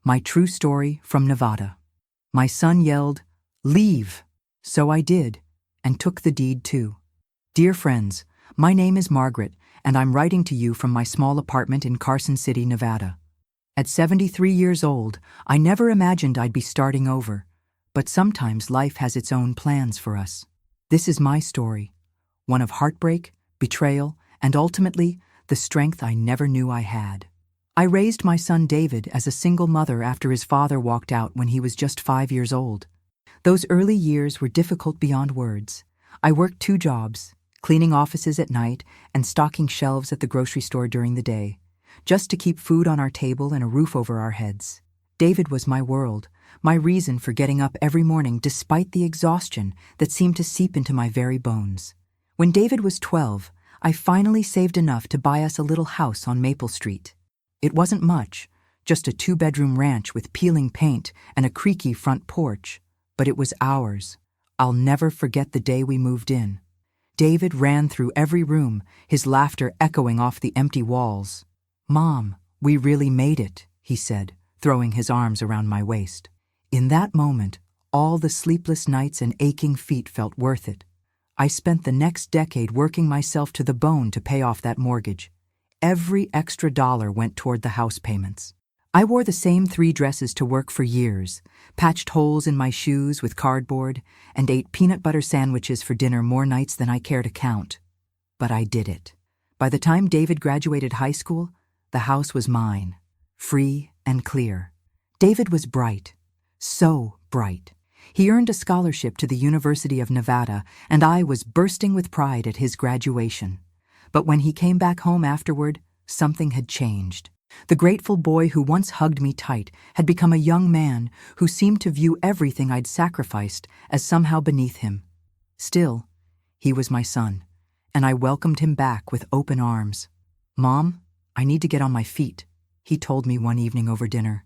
My true story from Nevada. My son yelled, "Leave!" So I did, and took the deed too. Dear friends, my name is Margaret, and I'm writing to you from my small apartment in Carson City, Nevada. At 73 years old, I never imagined I'd be starting over, but sometimes life has its own plans for us. This is my story, one of heartbreak, betrayal, and ultimately, the strength I never knew I had. I raised my son David as a single mother after his father walked out when he was just 5 years old. Those early years were difficult beyond words. I worked 2 jobs, cleaning offices at night and stocking shelves at the grocery store during the day, just to keep food on our table and a roof over our heads. David was my world, my reason for getting up every morning despite the exhaustion that seemed to seep into my very bones. When David was 12, I finally saved enough to buy us a little house on Maple Street. It wasn't much, just a 2-bedroom ranch with peeling paint and a creaky front porch, but it was ours. I'll never forget the day we moved in. David ran through every room, his laughter echoing off the empty walls. "Mom, we really made it," he said, throwing his arms around my waist. In that moment, all the sleepless nights and aching feet felt worth it. I spent the next decade working myself to the bone to pay off that mortgage. Every extra dollar went toward the house payments. I wore the same 3 dresses to work for years, patched holes in my shoes with cardboard, and ate peanut butter sandwiches for dinner more nights than I care to count. But I did it. By the time David graduated high school, the house was mine, free and clear. David was bright, so bright. He earned a scholarship to the University of Nevada, and I was bursting with pride at his graduation. But when he came back home afterward, something had changed. The grateful boy who once hugged me tight had become a young man who seemed to view everything I'd sacrificed as somehow beneath him. Still, he was my son, and I welcomed him back with open arms. "Mom, I need to get on my feet," he told me one evening over dinner.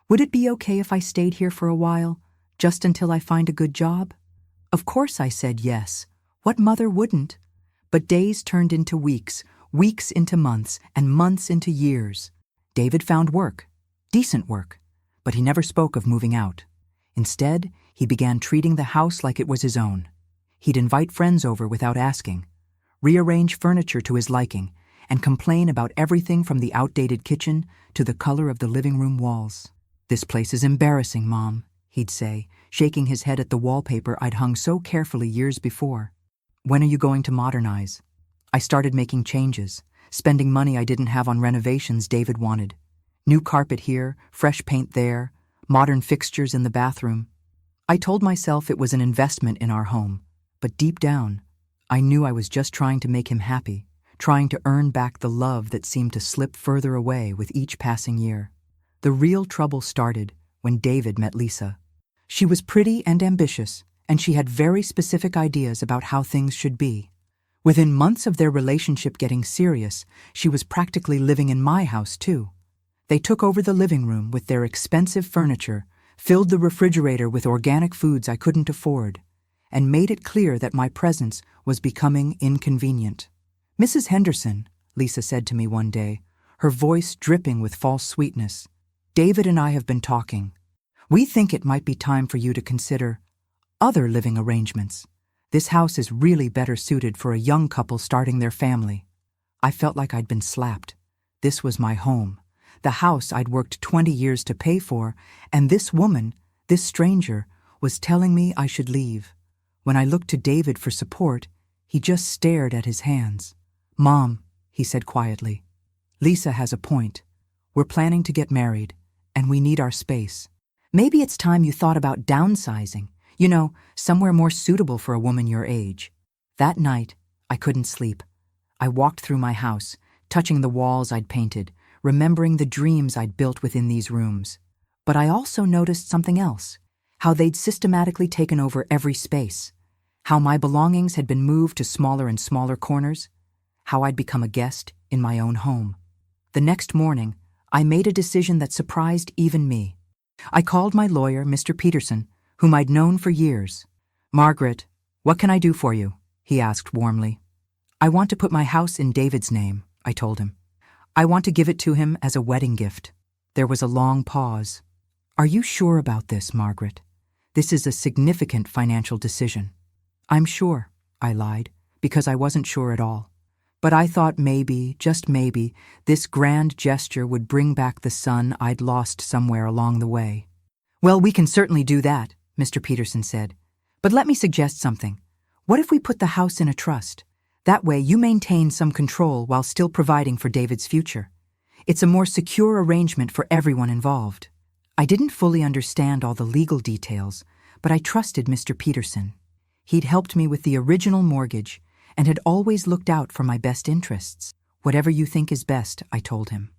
"Would it be okay if I stayed here for a while, just until I find a good job?" Of course I said yes. What mother wouldn't? But days turned into weeks, weeks into months, and months into years. David found work, decent work, but he never spoke of moving out. Instead, he began treating the house like it was his own. He'd invite friends over without asking, rearrange furniture to his liking, and complain about everything from the outdated kitchen to the color of the living room walls. "This place is embarrassing, Mom," he'd say, shaking his head at the wallpaper I'd hung so carefully years before. "When are you going to modernize?" I started making changes, spending money I didn't have on renovations David wanted. New carpet here, fresh paint there, modern fixtures in the bathroom. I told myself it was an investment in our home, but deep down, I knew I was just trying to make him happy, trying to earn back the love that seemed to slip further away with each passing year. The real trouble started when David met Lisa. She was pretty and ambitious, and she had very specific ideas about how things should be. Within months of their relationship getting serious, she was practically living in my house too. They took over the living room with their expensive furniture, filled the refrigerator with organic foods I couldn't afford, and made it clear that my presence was becoming inconvenient. "Mrs. Henderson," Lisa said to me one day, her voice dripping with false sweetness, "David and I have been talking. We think it might be time for you to consider other living arrangements. This house is really better suited for a young couple starting their family." I felt like I'd been slapped. This was my home, the house I'd worked 20 years to pay for, and this woman, this stranger, was telling me I should leave. When I looked to David for support, he just stared at his hands. "Mom," he said quietly, "Lisa has a point. We're planning to get married, and we need our space. Maybe it's time you thought about downsizing. You know, somewhere more suitable for a woman your age." That night, I couldn't sleep. I walked through my house, touching the walls I'd painted, remembering the dreams I'd built within these rooms. But I also noticed something else, how they'd systematically taken over every space, how my belongings had been moved to smaller and smaller corners, how I'd become a guest in my own home. The next morning, I made a decision that surprised even me. I called my lawyer, Mr. Peterson, whom I'd known for years. "Margaret, what can I do for you?" he asked warmly. "I want to put my house in David's name," I told him. "I want to give it to him as a wedding gift." There was a long pause. "Are you sure about this, Margaret? This is a significant financial decision." "I'm sure," I lied, because I wasn't sure at all. But I thought maybe, just maybe, this grand gesture would bring back the son I'd lost somewhere along the way. "Well, we can certainly do that," Mr. Peterson said. "But let me suggest something. What if we put the house in a trust? That way you maintain some control while still providing for David's future. It's a more secure arrangement for everyone involved." I didn't fully understand all the legal details, but I trusted Mr. Peterson. He'd helped me with the original mortgage and had always looked out for my best interests. "Whatever you think is best," I told him.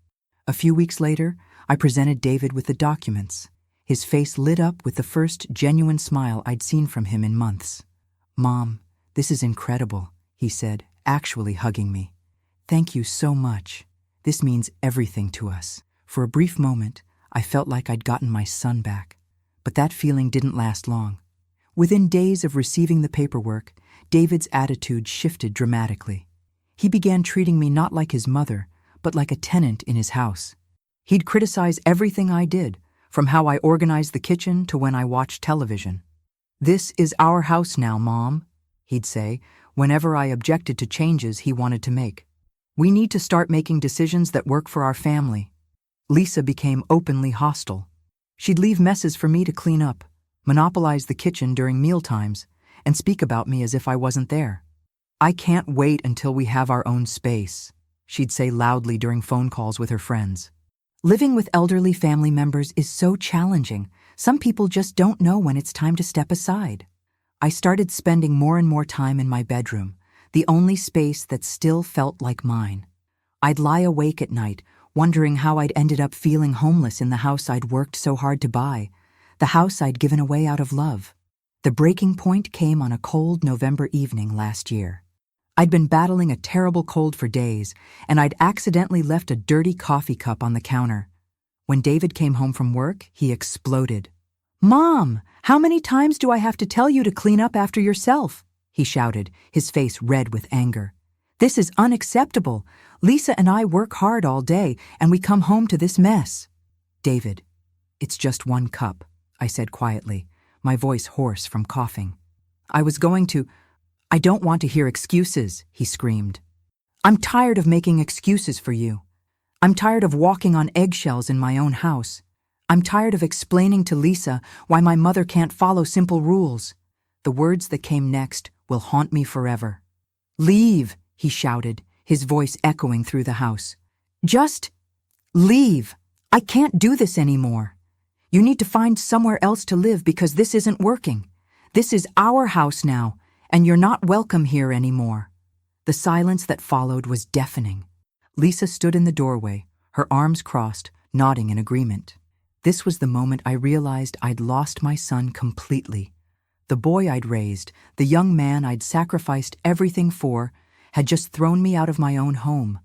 A few weeks later, I presented David with the documents. His face lit up with the first genuine smile I'd seen from him in months. "Mom, this is incredible," he said, actually hugging me. "Thank you so much. This means everything to us." For a brief moment, I felt like I'd gotten my son back. But that feeling didn't last long. Within days of receiving the paperwork, David's attitude shifted dramatically. He began treating me not like his mother, but like a tenant in his house. He'd criticize everything I did, from how I organized the kitchen to when I watched television. "This is our house now, Mom," he'd say, whenever I objected to changes he wanted to make. "We need to start making decisions that work for our family." Lisa became openly hostile. She'd leave messes for me to clean up, monopolize the kitchen during mealtimes, and speak about me as if I wasn't there. "I can't wait until we have our own space," she'd say loudly during phone calls with her friends. Living with elderly family members is so challenging. Some people just don't know when it's time to step aside. I started spending more and more time in my bedroom, the only space that still felt like mine. I'd lie awake at night, wondering how I'd ended up feeling homeless in the house I'd worked so hard to buy, the house I'd given away out of love. The breaking point came on a cold November evening last year. I'd been battling a terrible cold for days, and I'd accidentally left a dirty coffee cup on the counter. When David came home from work, he exploded. "Mom, how many times do I have to tell you to clean up after yourself?" he shouted, his face red with anger. "This is unacceptable. Lisa and I work hard all day, and we come home to this mess." "David, it's just one cup," I said quietly, my voice hoarse from coughing. "I don't want to hear excuses," he screamed. "I'm tired of making excuses for you. I'm tired of walking on eggshells in my own house. I'm tired of explaining to Lisa why my mother can't follow simple rules." The words that came next will haunt me forever. "Leave," he shouted, his voice echoing through the house. "Just leave. I can't do this anymore. You need to find somewhere else to live because this isn't working. This is our house now, and you're not welcome here anymore." The silence that followed was deafening. Lisa stood in the doorway, her arms crossed, nodding in agreement. This was the moment I realized I'd lost my son completely. The boy I'd raised, the young man I'd sacrificed everything for, had just thrown me out of my own home.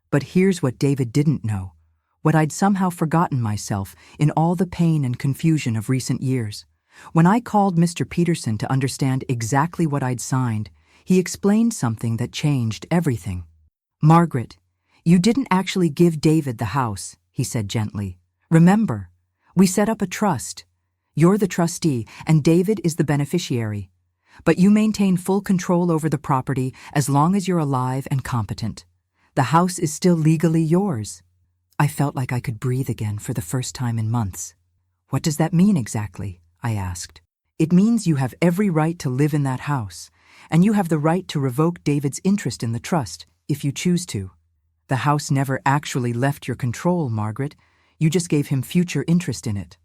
But here's what David didn't know, what I'd somehow forgotten myself in all the pain and confusion of recent years. When I called Mr. Peterson to understand exactly what I'd signed, he explained something that changed everything. "Margaret, you didn't actually give David the house," he said gently. "Remember, we set up a trust. You're the trustee, and David is the beneficiary. But you maintain full control over the property as long as you're alive and competent. The house is still legally yours." I felt like I could breathe again for the first time in months. "What does that mean exactly?" I asked. "It means you have every right to live in that house, and you have the right to revoke David's interest in the trust, if you choose to. The house never actually left your control, Margaret. You just gave him future interest in it."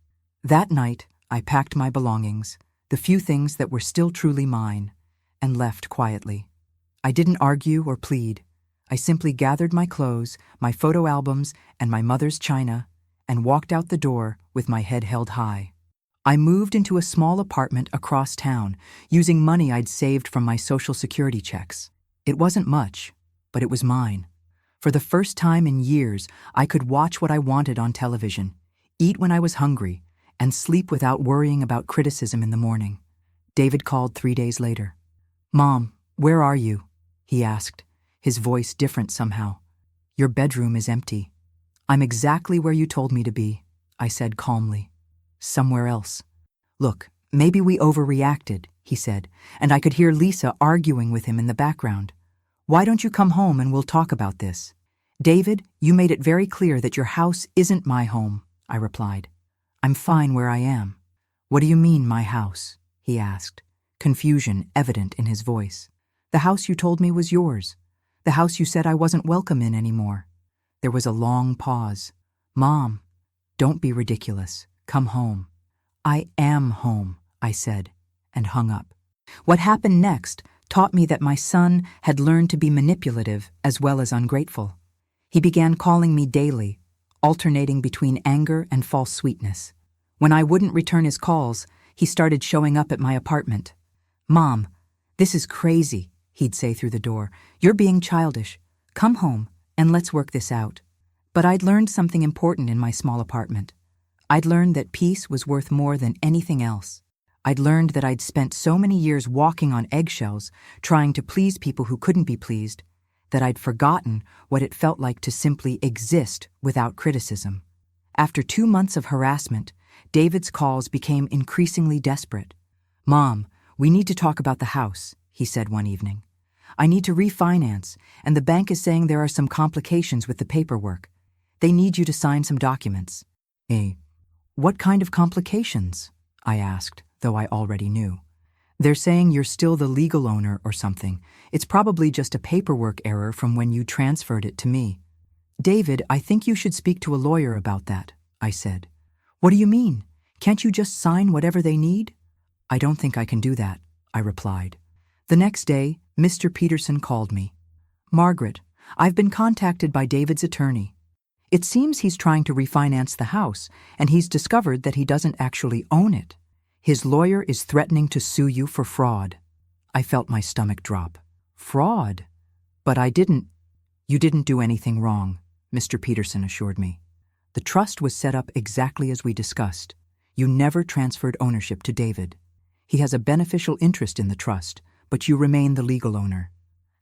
That night, I packed my belongings, the few things that were still truly mine, and left quietly. I didn't argue or plead. I simply gathered my clothes, my photo albums, and my mother's china, and walked out the door with my head held high. I moved into a small apartment across town, using money I'd saved from my Social Security checks. It wasn't much, but it was mine. For the first time in years, I could watch what I wanted on television, eat when I was hungry, and sleep without worrying about criticism in the morning. David called 3 days later. "Mom, where are you?" he asked, his voice different somehow. "Your bedroom is empty." "I'm exactly where you told me to be," I said calmly. somewhere else. Look, maybe we overreacted, he said, and I could hear Lisa arguing with him in the background. Why don't you come home and we'll talk about this? David, you made it very clear that your house isn't my home, I replied. I'm fine where I am. What do you mean, my house? He asked, confusion evident in his voice. The house you told me was yours. The house you said I wasn't welcome in anymore. There was a long pause. Mom, don't be ridiculous. Come home. I am home, I said, and hung up. What happened next taught me that my son had learned to be manipulative as well as ungrateful. He began calling me daily, alternating between anger and false sweetness. When I wouldn't return his calls, he started showing up at my apartment. Mom, this is crazy, he'd say through the door. You're being childish. Come home and let's work this out. But I'd learned something important in my small apartment. I'd learned that peace was worth more than anything else. I'd learned that I'd spent so many years walking on eggshells, trying to please people who couldn't be pleased, that I'd forgotten what it felt like to simply exist without criticism. After 2 months of harassment, David's calls became increasingly desperate. Mom, we need to talk about the house, he said one evening. I need to refinance, and the bank is saying there are some complications with the paperwork. They need you to sign some documents. What kind of complications? I asked, though I already knew. They're saying you're still the legal owner or something. It's probably just a paperwork error from when you transferred it to me. David, I think you should speak to a lawyer about that, I said. What do you mean? Can't you just sign whatever they need? I don't think I can do that, I replied. The next day, Mr. Peterson called me. Margaret, I've been contacted by David's attorney. It seems he's trying to refinance the house, and he's discovered that he doesn't actually own it. His lawyer is threatening to sue you for fraud. I felt my stomach drop. Fraud? But You didn't do anything wrong, Mr. Peterson assured me. The trust was set up exactly as we discussed. You never transferred ownership to David. He has a beneficial interest in the trust, but you remain the legal owner.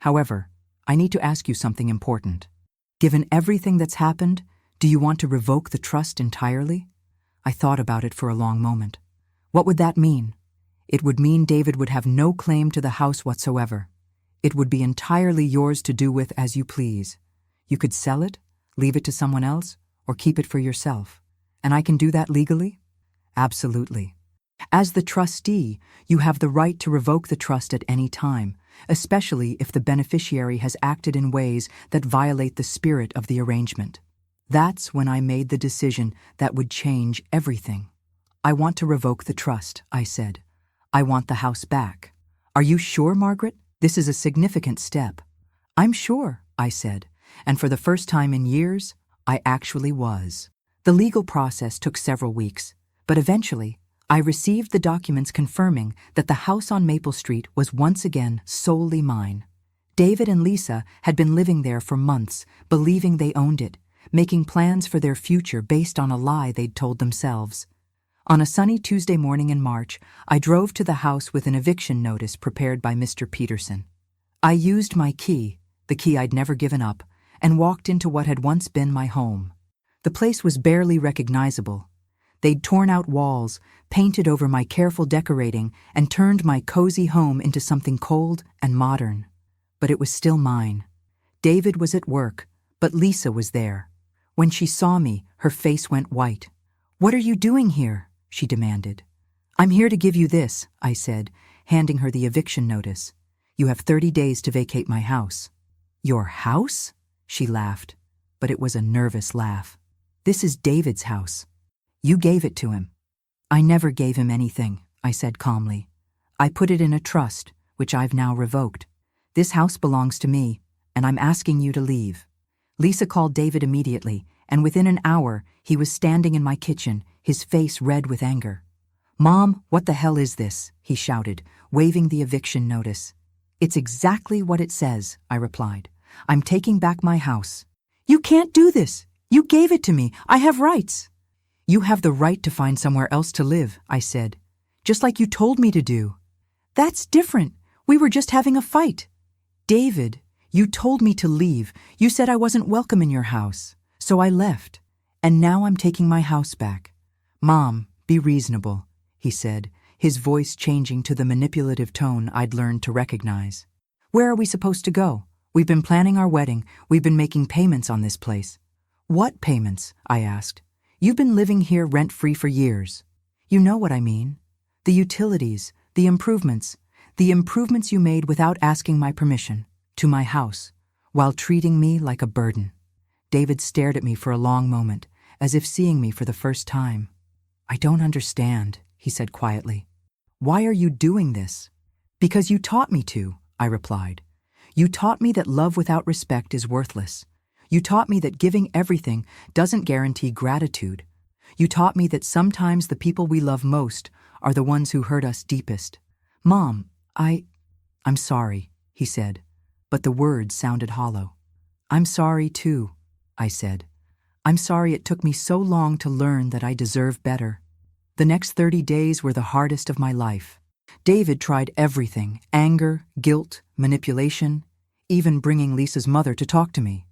However, I need to ask you something important. Given everything that's happened, do you want to revoke the trust entirely? I thought about it for a long moment. What would that mean? It would mean David would have no claim to the house whatsoever. It would be entirely yours to do with as you please. You could sell it, leave it to someone else, or keep it for yourself. And I can do that legally? Absolutely. As the trustee, you have the right to revoke the trust at any time, especially if the beneficiary has acted in ways that violate the spirit of the arrangement. That's when I made the decision that would change everything. I want to revoke the trust, I said. I want the house back. Are you sure, Margaret? This is a significant step. I'm sure, I said, and for the first time in years, I actually was. The legal process took several weeks, but eventually, I received the documents confirming that the house on Maple Street was once again solely mine. David and Lisa had been living there for months, believing they owned it, making plans for their future based on a lie they'd told themselves. On a sunny Tuesday morning in March, I drove to the house with an eviction notice prepared by Mr. Peterson. I used my key, the key I'd never given up, and walked into what had once been my home. The place was barely recognizable. They'd torn out walls, painted over my careful decorating, and turned my cozy home into something cold and modern. But it was still mine. David was at work, but Lisa was there. When she saw me, her face went white. "What are you doing here?" she demanded. "I'm here to give you this," I said, handing her the eviction notice. "You have 30 days to vacate my house." "Your house?" she laughed, but it was a nervous laugh. "This is David's house. You gave it to him." "I never gave him anything," I said calmly. "I put it in a trust, which I've now revoked. This house belongs to me, and I'm asking you to leave." Lisa called David immediately, and within an hour, he was standing in my kitchen, his face red with anger. "Mom, what the hell is this?" he shouted, waving the eviction notice. "It's exactly what it says," I replied. "I'm taking back my house." "You can't do this. You gave it to me. I have rights." "You have the right to find somewhere else to live," I said, "just like you told me to do." "That's different. We were just having a fight." "David, you told me to leave. You said I wasn't welcome in your house. So I left. And now I'm taking my house back. Mom, Be reasonable, he said, his voice changing to the manipulative tone I'd learned to recognize. Where are we supposed to go? We've been planning our wedding. We've been making payments on this place. What payments? I asked. You've been living here rent-free for years. You know what I mean. The utilities, the improvements you made without asking my permission, to my house, while treating me like a burden. David stared at me for a long moment, as if seeing me for the first time. I don't understand, he said quietly. Why are you doing this? Because you taught me to, I replied. You taught me that love without respect is worthless. You taught me that giving everything doesn't guarantee gratitude. You taught me that sometimes the people we love most are the ones who hurt us deepest. Mom, I'm sorry, he said, but the words sounded hollow. I'm sorry too, I said. I'm sorry it took me so long to learn that I deserve better. The next 30 days were the hardest of my life. David tried everything: anger, guilt, manipulation, even bringing Lisa's mother to talk to me.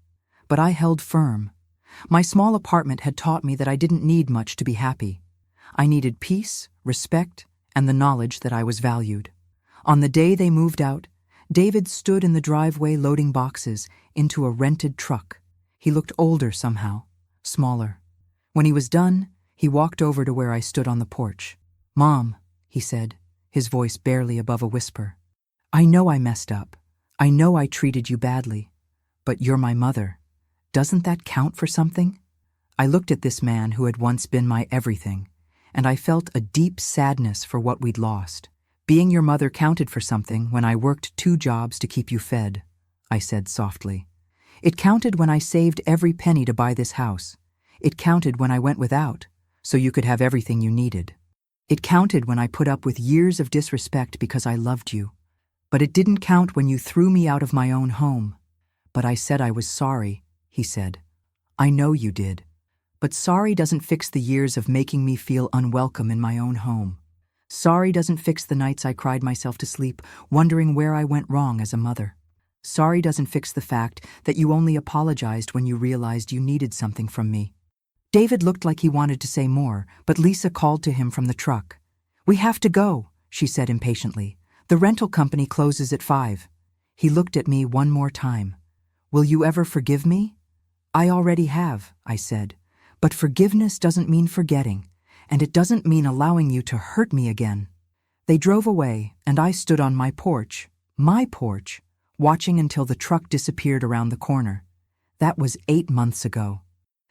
But I held firm. My small apartment had taught me that I didn't need much to be happy. I needed peace, respect, and the knowledge that I was valued. On the day they moved out, David stood in the driveway loading boxes into a rented truck. He looked older somehow, smaller. When he was done, he walked over to where I stood on the porch. Mom, he said, his voice barely above a whisper. I know I messed up. I know I treated you badly. But you're my mother. Doesn't that count for something? I looked at this man who had once been my everything, and I felt a deep sadness for what we'd lost. Being your mother counted for something when I worked 2 jobs to keep you fed, I said softly. It counted when I saved every penny to buy this house. It counted when I went without, so you could have everything you needed. It counted when I put up with years of disrespect because I loved you. But it didn't count when you threw me out of my own home. But I said I was sorry, he said. I know you did. But sorry doesn't fix the years of making me feel unwelcome in my own home. Sorry doesn't fix the nights I cried myself to sleep, wondering where I went wrong as a mother. Sorry doesn't fix the fact that you only apologized when you realized you needed something from me. David looked like he wanted to say more, but Lisa called to him from the truck. We have to go, she said impatiently. The rental company closes at 5. He looked at me one more time. Will you ever forgive me? I already have, I said. But forgiveness doesn't mean forgetting. And it doesn't mean allowing you to hurt me again. They drove away, and I stood on my porch, watching until the truck disappeared around the corner. That was 8 months ago.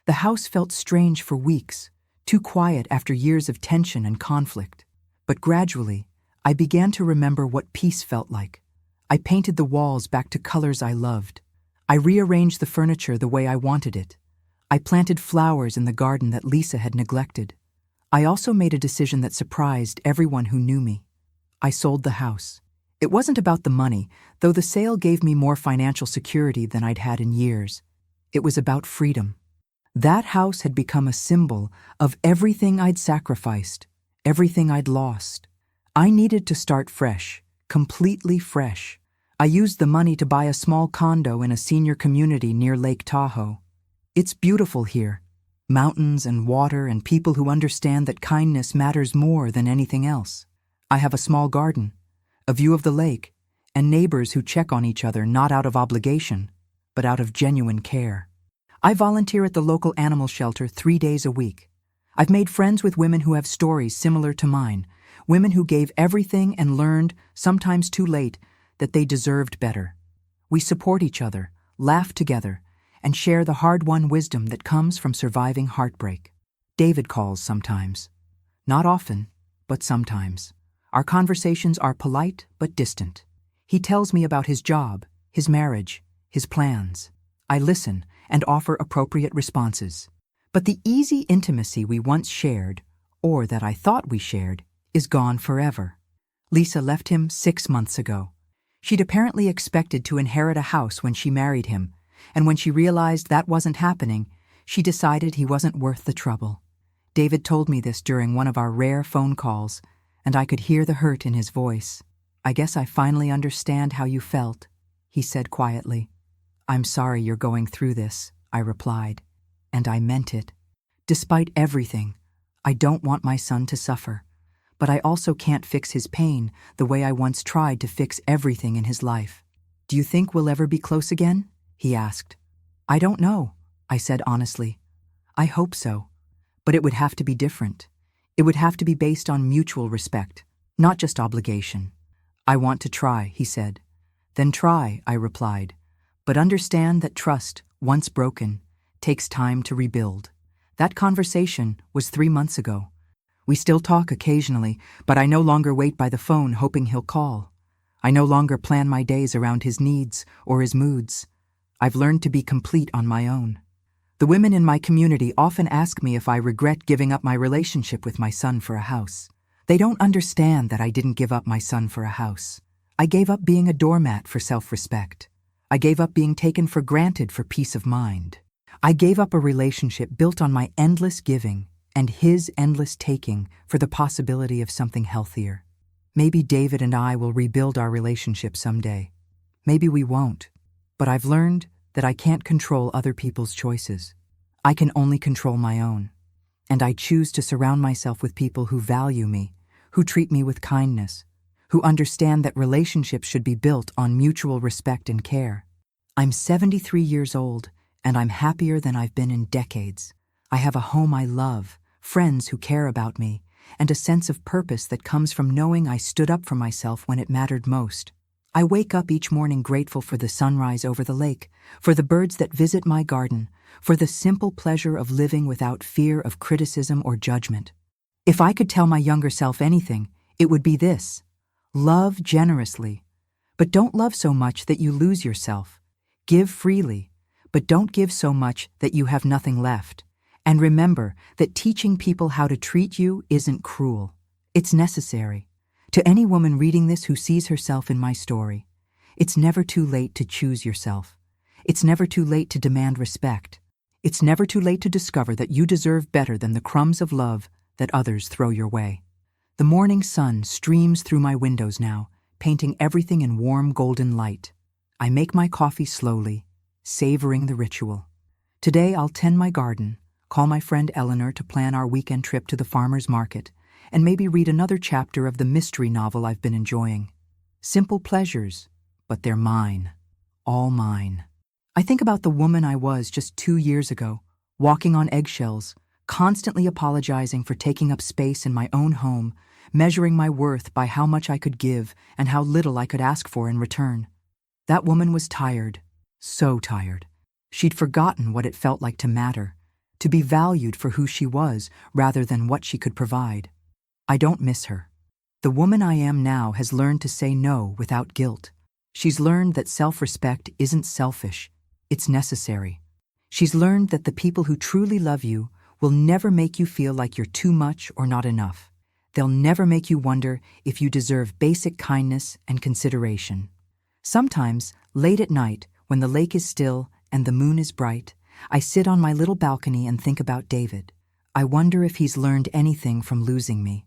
The house felt strange for weeks, too quiet after years of tension and conflict. But gradually, I began to remember what peace felt like. I painted the walls back to colors I loved. I rearranged the furniture the way I wanted it. I planted flowers in the garden that Lisa had neglected. I also made a decision that surprised everyone who knew me. I sold the house. It wasn't about the money, though the sale gave me more financial security than I'd had in years. It was about freedom. That house had become a symbol of everything I'd sacrificed, everything I'd lost. I needed to start fresh, completely fresh. I used the money to buy a small condo in a senior community near Lake Tahoe. It's beautiful here. Mountains and water and people who understand that kindness matters more than anything else. I have a small garden, a view of the lake, and neighbors who check on each other not out of obligation, but out of genuine care. I volunteer at the local animal shelter 3 days a week. I've made friends with women who have stories similar to mine, women who gave everything and learned, sometimes too late, that they deserved better. We support each other, laugh together, and share the hard-won wisdom that comes from surviving heartbreak. David calls sometimes. Not often, but sometimes. Our conversations are polite but distant. He tells me about his job, his marriage, his plans. I listen and offer appropriate responses. But the easy intimacy we once shared, or that I thought we shared, is gone forever. Lisa left him 6 months ago. She'd apparently expected to inherit a house when she married him, and when she realized that wasn't happening, she decided he wasn't worth the trouble. David told me this during one of our rare phone calls, and I could hear the hurt in his voice. I guess I finally understand how you felt, he said quietly. I'm sorry you're going through this, I replied, and I meant it. Despite everything, I don't want my son to suffer. But I also can't fix his pain the way I once tried to fix everything in his life. Do you think we'll ever be close again? He asked. I don't know, I said honestly. I hope so. But it would have to be different. It would have to be based on mutual respect, not just obligation. I want to try, he said. Then try, I replied. But understand that trust, once broken, takes time to rebuild. That conversation was 3 months ago. We still talk occasionally, but I no longer wait by the phone hoping he'll call. I no longer plan my days around his needs or his moods. I've learned to be complete on my own. The women in my community often ask me if I regret giving up my relationship with my son for a house. They don't understand that I didn't give up my son for a house. I gave up being a doormat for self-respect. I gave up being taken for granted for peace of mind. I gave up a relationship built on my endless giving and his endless taking for the possibility of something healthier. Maybe David and I will rebuild our relationship someday. Maybe we won't. But I've learned that I can't control other people's choices. I can only control my own. And I choose to surround myself with people who value me, who treat me with kindness, who understand that relationships should be built on mutual respect and care. I'm 73 years old, and I'm happier than I've been in decades. I have a home I love, friends who care about me, and a sense of purpose that comes from knowing I stood up for myself when it mattered most. I wake up each morning grateful for the sunrise over the lake, for the birds that visit my garden, for the simple pleasure of living without fear of criticism or judgment. If I could tell my younger self anything, it would be this: love generously, but don't love so much that you lose yourself. Give freely, but don't give so much that you have nothing left. And remember that teaching people how to treat you isn't cruel. It's necessary. To any woman reading this who sees herself in my story, it's never too late to choose yourself. It's never too late to demand respect. It's never too late to discover that you deserve better than the crumbs of love that others throw your way. The morning sun streams through my windows now, painting everything in warm golden light. I make my coffee slowly, savoring the ritual. Today I'll tend my garden, call my friend Eleanor to plan our weekend trip to the farmer's market, and maybe read another chapter of the mystery novel I've been enjoying. Simple pleasures, but they're mine. All mine. I think about the woman I was just 2 years ago, walking on eggshells, constantly apologizing for taking up space in my own home, measuring my worth by how much I could give and how little I could ask for in return. That woman was tired, so tired. She'd forgotten what it felt like to matter, to be valued for who she was rather than what she could provide. I don't miss her. The woman I am now has learned to say no without guilt. She's learned that self-respect isn't selfish, it's necessary. She's learned that the people who truly love you will never make you feel like you're too much or not enough. They'll never make you wonder if you deserve basic kindness and consideration. Sometimes, late at night, when the lake is still and the moon is bright, I sit on my little balcony and think about David. I wonder if he's learned anything from losing me.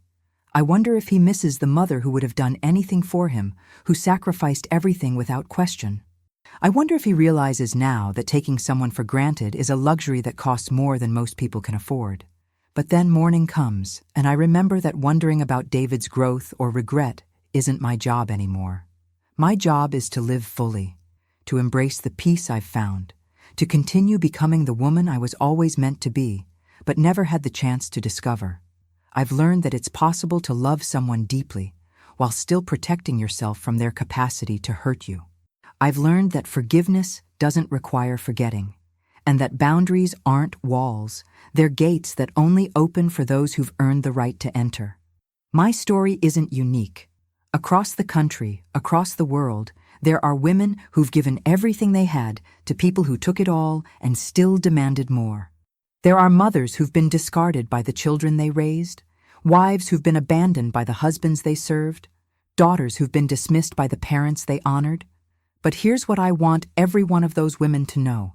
I wonder if he misses the mother who would have done anything for him, who sacrificed everything without question. I wonder if he realizes now that taking someone for granted is a luxury that costs more than most people can afford. But then morning comes, and I remember that wondering about David's growth or regret isn't my job anymore. My job is to live fully, to embrace the peace I've found, to continue becoming the woman I was always meant to be, but never had the chance to discover. I've learned that it's possible to love someone deeply while still protecting yourself from their capacity to hurt you. I've learned that forgiveness doesn't require forgetting, and that boundaries aren't walls, they're gates that only open for those who've earned the right to enter. My story isn't unique. Across the country, across the world, there are women who've given everything they had to people who took it all and still demanded more. There are mothers who've been discarded by the children they raised, wives who've been abandoned by the husbands they served, daughters who've been dismissed by the parents they honored. But here's what I want every one of those women to know.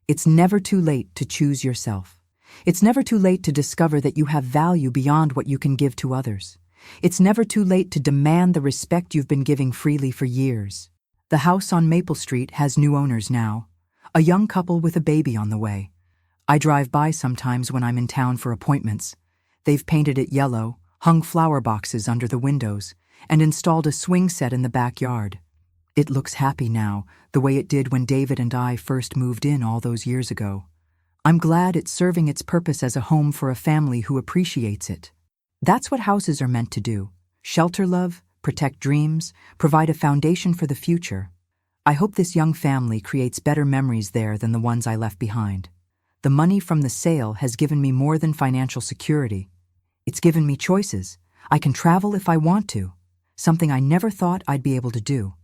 It's never too late to choose yourself. It's never too late to discover that you have value beyond what you can give to others. It's never too late to demand the respect you've been giving freely for years. The house on Maple Street has new owners now, a young couple with a baby on the way. I drive by sometimes when I'm in town for appointments. They've painted it yellow, hung flower boxes under the windows, and installed a swing set in the backyard. It looks happy now, the way it did when David and I first moved in all those years ago. I'm glad it's serving its purpose as a home for a family who appreciates it. That's what houses are meant to do: shelter love, protect dreams, provide a foundation for the future. I hope this young family creates better memories there than the ones I left behind. The money from the sale has given me more than financial security. It's given me choices. I can travel if I want to, something I never thought I'd be able to do.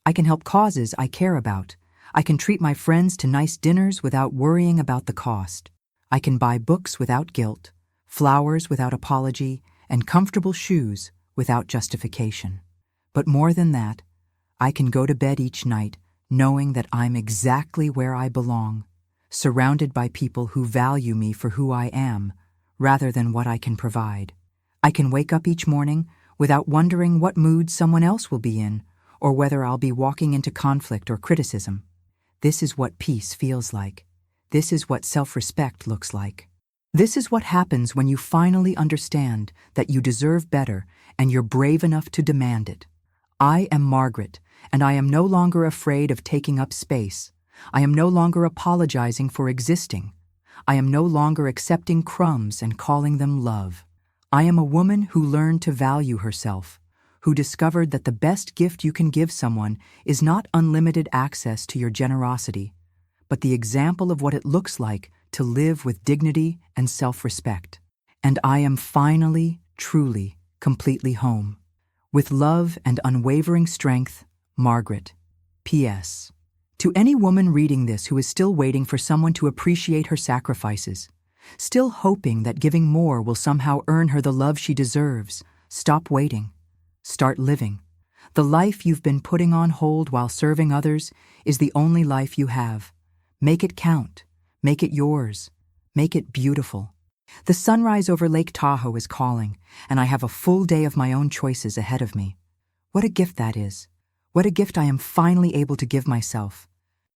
I can help causes I care about. I can treat my friends to nice dinners without worrying about the cost. I can buy books without guilt, flowers without apology, and comfortable shoes without justification. But more than that, I can go to bed each night knowing that I'm exactly where I belong, surrounded by people who value me for who I am, rather than what I can provide. I can wake up each morning without wondering what mood someone else will be in, or whether I'll be walking into conflict or criticism. This is what peace feels like. This is what self-respect looks like. This is what happens when you finally understand that you deserve better and you're brave enough to demand it. I am Margaret, and I am no longer afraid of taking up space. I am no longer apologizing for existing. I am no longer accepting crumbs and calling them love. I am a woman who learned to value herself, who discovered that the best gift you can give someone is not unlimited access to your generosity, but the example of what it looks like to live with dignity and self-respect. And I am finally, truly, completely home. With love and unwavering strength, Margaret. P.S. To any woman reading this who is still waiting for someone to appreciate her sacrifices, still hoping that giving more will somehow earn her the love she deserves, stop waiting. Start living. The life you've been putting on hold while serving others is the only life you have. Make it count. Make it yours. Make it beautiful. The sunrise over Lake Tahoe is calling, and I have a full day of my own choices ahead of me. What a gift that is. What a gift I am finally able to give myself.